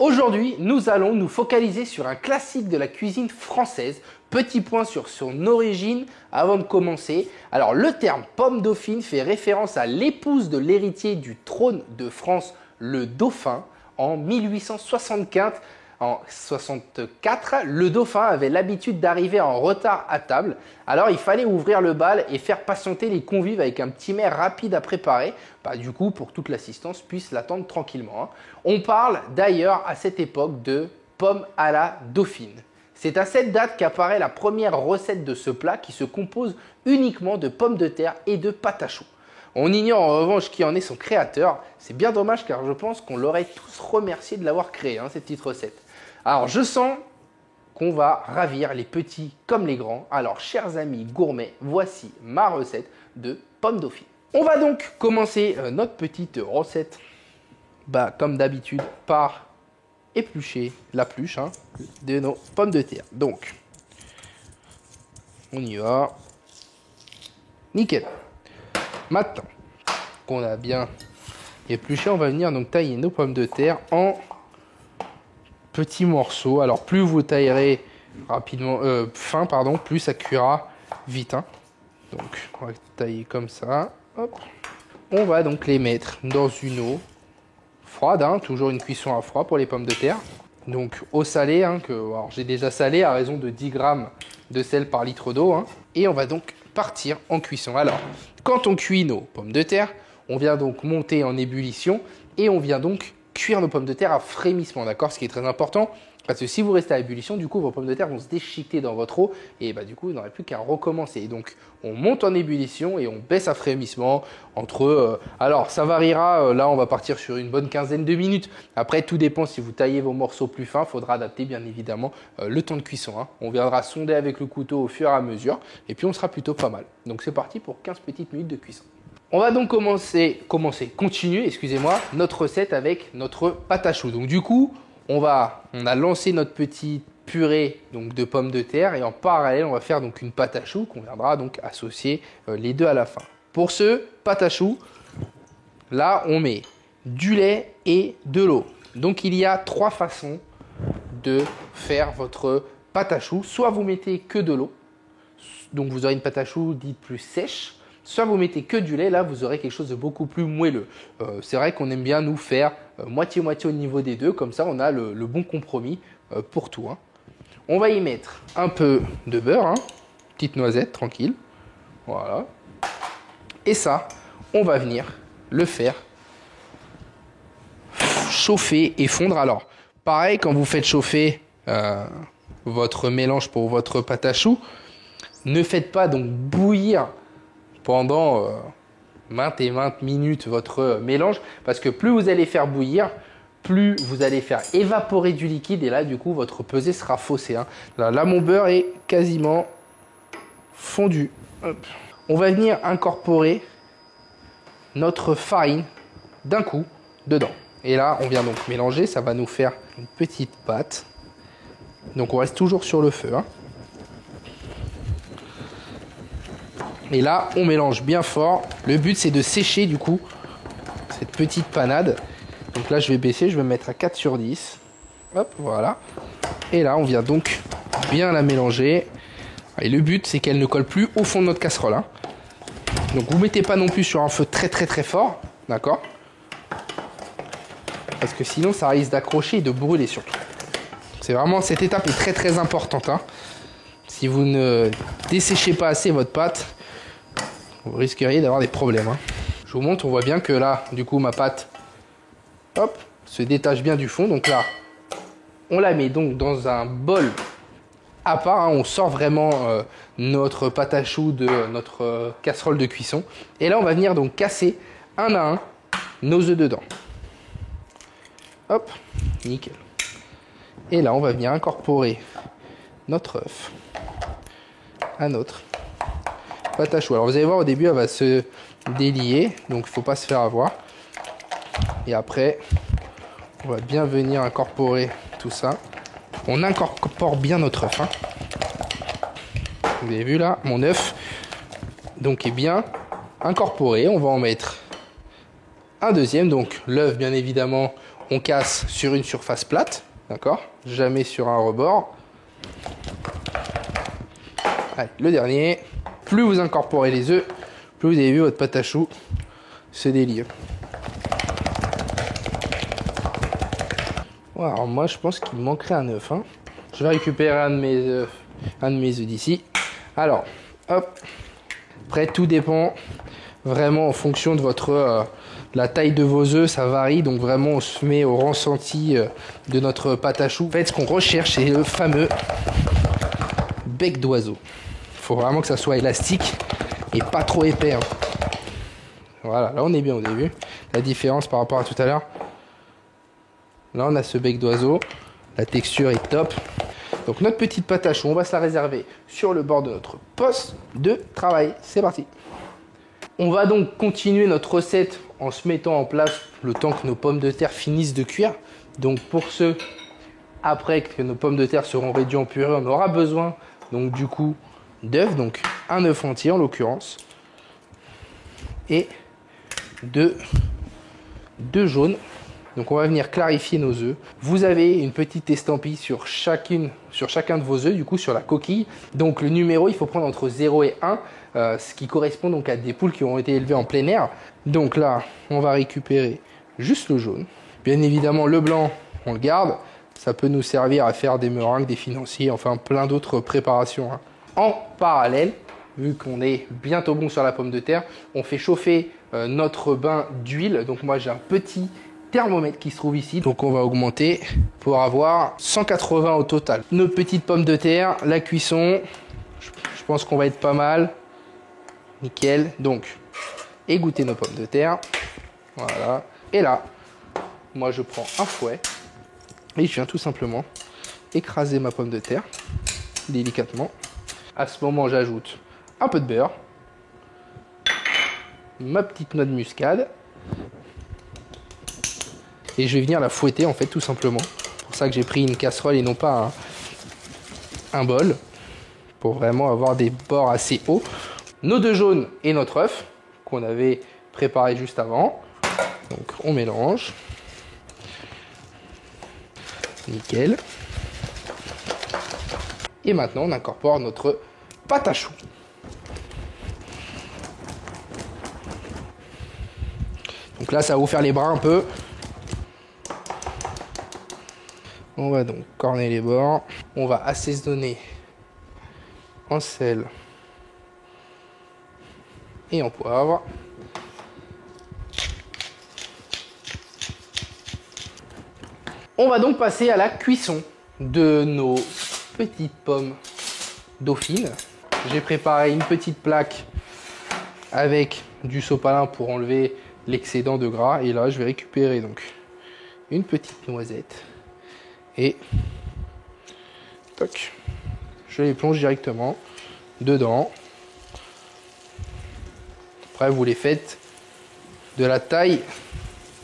Aujourd'hui, nous allons nous focaliser sur un classique de la cuisine française. Petit point sur son origine avant de commencer. Alors, le terme pomme dauphine fait référence à l'épouse de l'héritier du trône de France, le dauphin. En 1864, le dauphin avait l'habitude d'arriver en retard à table. Alors, il fallait ouvrir le bal et faire patienter les convives avec un petit mets rapide à préparer. Du coup, pour que toute l'assistance puisse l'attendre tranquillement. On parle d'ailleurs à cette époque de pomme à la dauphine. C'est à cette date qu'apparaît la première recette de ce plat qui se compose uniquement de pommes de terre et de pâte à choux. On ignore en revanche qui en est son créateur. C'est bien dommage car je pense qu'on l'aurait tous remercié de l'avoir créé, cette petite recette. Alors je sens qu'on va ravir les petits comme les grands. Alors chers amis gourmets, voici ma recette de pommes dauphines. On va donc commencer notre petite recette, comme d'habitude, par éplucher la pluche de nos pommes de terre. Donc, on y va. Nickel. Maintenant qu'on a bien épluché, on va venir donc tailler nos pommes de terre en petits morceaux. Alors, plus vous taillerez rapidement, fin, plus ça cuira vite. Donc, on va tailler comme ça. Hop. On va donc les mettre dans une eau froide, toujours une cuisson à froid pour les pommes de terre. Donc eau salée, alors j'ai déjà salé à raison de 10 grammes de sel par litre d'eau. Et on va donc partir en cuisson. Alors, quand on cuit nos pommes de terre, on vient donc monter en ébullition et on vient donc cuire nos pommes de terre à frémissement, d'accord? Ce qui est très important, parce que si vous restez à ébullition, du coup, vos pommes de terre vont se déchiqueter dans votre eau et du coup, vous n'aurez plus qu'à recommencer. Et donc, on monte en ébullition et on baisse à frémissement entre... alors, ça variera. Là, on va partir sur une bonne quinzaine de minutes. Après, tout dépend si vous taillez vos morceaux plus fins. Il faudra adapter, bien évidemment, le temps de cuisson. On viendra sonder avec le couteau au fur et à mesure. Et puis, on sera plutôt pas mal. Donc, c'est parti pour 15 petites minutes de cuisson. On va donc continuer, notre recette avec notre pâte à choux. Donc, du coup... On a lancé notre petite purée donc, de pommes de terre et en parallèle, on va faire donc une pâte à choux qu'on viendra donc associer les deux à la fin. Pour ce pâte à choux, là, on met du lait et de l'eau. Donc, il y a 3 façons de faire votre pâte à choux. Soit vous mettez que de l'eau, donc vous aurez une pâte à choux dite plus sèche. Soit vous mettez que du lait, là vous aurez quelque chose de beaucoup plus moelleux. C'est vrai qu'on aime bien nous faire moitié-moitié au niveau des deux, comme ça on a le bon compromis pour tout. On va y mettre un peu de beurre, petite noisette, tranquille. Voilà. Et ça, on va venir le faire chauffer et fondre. Alors, pareil, quand vous faites chauffer votre mélange pour votre pâte à choux, ne faites pas donc bouillir pendant maintes et maintes minutes votre mélange, parce que plus vous allez faire bouillir, plus vous allez faire évaporer du liquide et là du coup votre pesée sera faussée. Là mon beurre est quasiment fondu. Hop. On va venir incorporer notre farine d'un coup dedans. Et là on vient donc mélanger, ça va nous faire une petite pâte. Donc on reste toujours sur le feu. Et là, on mélange bien fort. Le but, c'est de sécher du coup cette petite panade. Donc là, je vais baisser, je vais me mettre à 4 sur 10. Hop, voilà. Et là, on vient donc bien la mélanger. Et le but, c'est qu'elle ne colle plus au fond de notre casserole. Donc, vous ne mettez pas non plus sur un feu très fort. D'accord? Parce que sinon, ça risque d'accrocher et de brûler surtout. C'est vraiment, cette étape est très importante. Si vous ne desséchez pas assez votre pâte, vous risqueriez d'avoir des problèmes. Je vous montre, on voit bien que là, du coup, ma pâte, hop, se détache bien du fond. Donc là, on la met donc dans un bol à part. On sort vraiment notre pâte à choux de notre casserole de cuisson. Et là, on va venir donc casser un à un nos œufs dedans. Hop, nickel. Et là, on va venir incorporer notre œuf à notre pâte à choux. Alors vous allez voir, au début elle va se délier, donc il ne faut pas se faire avoir. Et après, on va bien venir incorporer tout ça. On incorpore bien notre œuf. Vous avez vu là, mon œuf donc est bien incorporé. On va en mettre un deuxième. Donc l'œuf, bien évidemment, on casse sur une surface plate, d'accord? Jamais sur un rebord. Allez, le dernier. Plus vous incorporez les œufs, plus vous avez vu votre pâte à choux se délier. Ouais, alors moi, je pense qu'il me manquerait un œuf. Hein. Je vais récupérer un de mes œufs d'ici. Alors, hop. Après, tout dépend vraiment en fonction de votre la taille de vos œufs, ça varie. Donc vraiment, on se met au ressenti de notre pâte à choux. En fait, ce qu'on recherche, c'est le fameux bec d'oiseau. Il faut vraiment que ça soit élastique et pas trop épais. Hein. Voilà, là on est bien au début. La différence par rapport à tout à l'heure. Là, on a ce bec d'oiseau. La texture est top. Donc notre petite pâte à choux, on va se la réserver sur le bord de notre poste de travail. C'est parti. On va donc continuer notre recette en se mettant en place le temps que nos pommes de terre finissent de cuire. Donc pour ceux, après que nos pommes de terre seront réduites en purée, on aura besoin donc du coup d'œufs. Donc un œuf entier en l'occurrence. Et deux jaunes. Donc on va venir clarifier nos œufs. Vous avez une petite estampille sur chacun de vos œufs, du coup sur la coquille. Donc le numéro, il faut prendre entre 0 et 1, ce qui correspond donc à des poules qui ont été élevées en plein air. Donc là, on va récupérer juste le jaune. Bien évidemment, le blanc, on le garde. Ça peut nous servir à faire des meringues, des financiers, enfin plein d'autres préparations. Hein. En parallèle, vu qu'on est bientôt bon sur la pomme de terre, on fait chauffer notre bain d'huile. Donc moi, j'ai un petit thermomètre qui se trouve ici, donc on va augmenter pour avoir 180 au total. Nos petites pommes de terre, la cuisson, je pense qu'on va être pas mal. Nickel. Donc égoutter nos pommes de terre, voilà. Et là, moi je prends un fouet et je viens tout simplement écraser ma pomme de terre délicatement. À ce moment, j'ajoute un peu de beurre, ma petite noix de muscade. Et je vais venir la fouetter en fait tout simplement. C'est pour ça que j'ai pris une casserole et non pas un bol. Pour vraiment avoir des bords assez hauts. Nos deux jaunes et notre œuf qu'on avait préparé juste avant. Donc on mélange. Nickel. Et maintenant on incorpore notre pâte à choux. Donc là ça va vous faire les bras un peu. On va donc corner les bords. On va assaisonner en sel et en poivre. On va donc passer à la cuisson de nos petites pommes dauphines. J'ai préparé une petite plaque avec du sopalin pour enlever l'excédent de gras. Et là, je vais récupérer donc une petite noisette. Et toc, je les plonge directement dedans. Après, vous les faites de la taille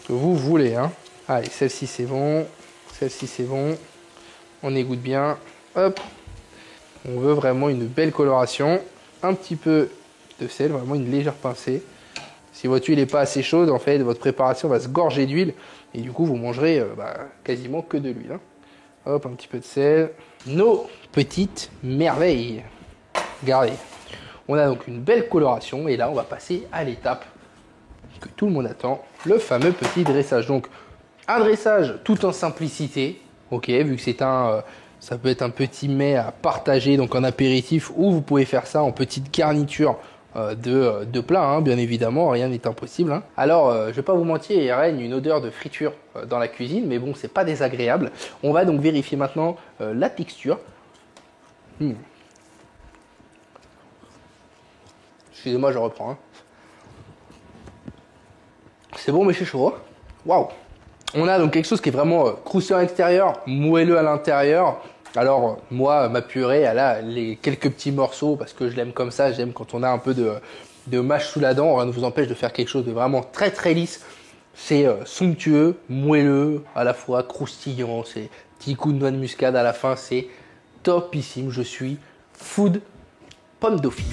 que vous voulez. Hein. Allez, celle-ci c'est bon, celle-ci c'est bon. On égoutte bien. Hop, on veut vraiment une belle coloration. Un petit peu de sel, vraiment une légère pincée. Si votre huile n'est pas assez chaude, en fait, votre préparation va se gorger d'huile. Et du coup, vous mangerez quasiment que de l'huile. Hein. Hop, un petit peu de sel. Nos petites merveilles. Regardez. On a donc une belle coloration. Et là, on va passer à l'étape que tout le monde attend. Le fameux petit dressage. Donc, un dressage tout en simplicité. Ok, vu que c'est ça peut être un petit mets à partager, donc en apéritif. Ou vous pouvez faire ça en petite garniture de plat, hein, bien évidemment, rien n'est impossible. Hein. Alors, je vais pas vous mentir, il règne une odeur de friture dans la cuisine, mais bon, c'est pas désagréable. On va donc vérifier maintenant la texture. Excusez-moi, je reprends. Hein. C'est bon, mais c'est chaud. Waouh! On a donc quelque chose qui est vraiment croustillant à l'extérieur, moelleux à l'intérieur. Alors moi, ma purée, elle a les quelques petits morceaux parce que je l'aime comme ça. J'aime quand on a un peu de mâche sous la dent. Rien ne vous empêche de faire quelque chose de vraiment très très lisse. C'est somptueux, moelleux, à la fois croustillant. C'est petit coup de noix de muscade à la fin. C'est topissime. Je suis food pomme dauphine.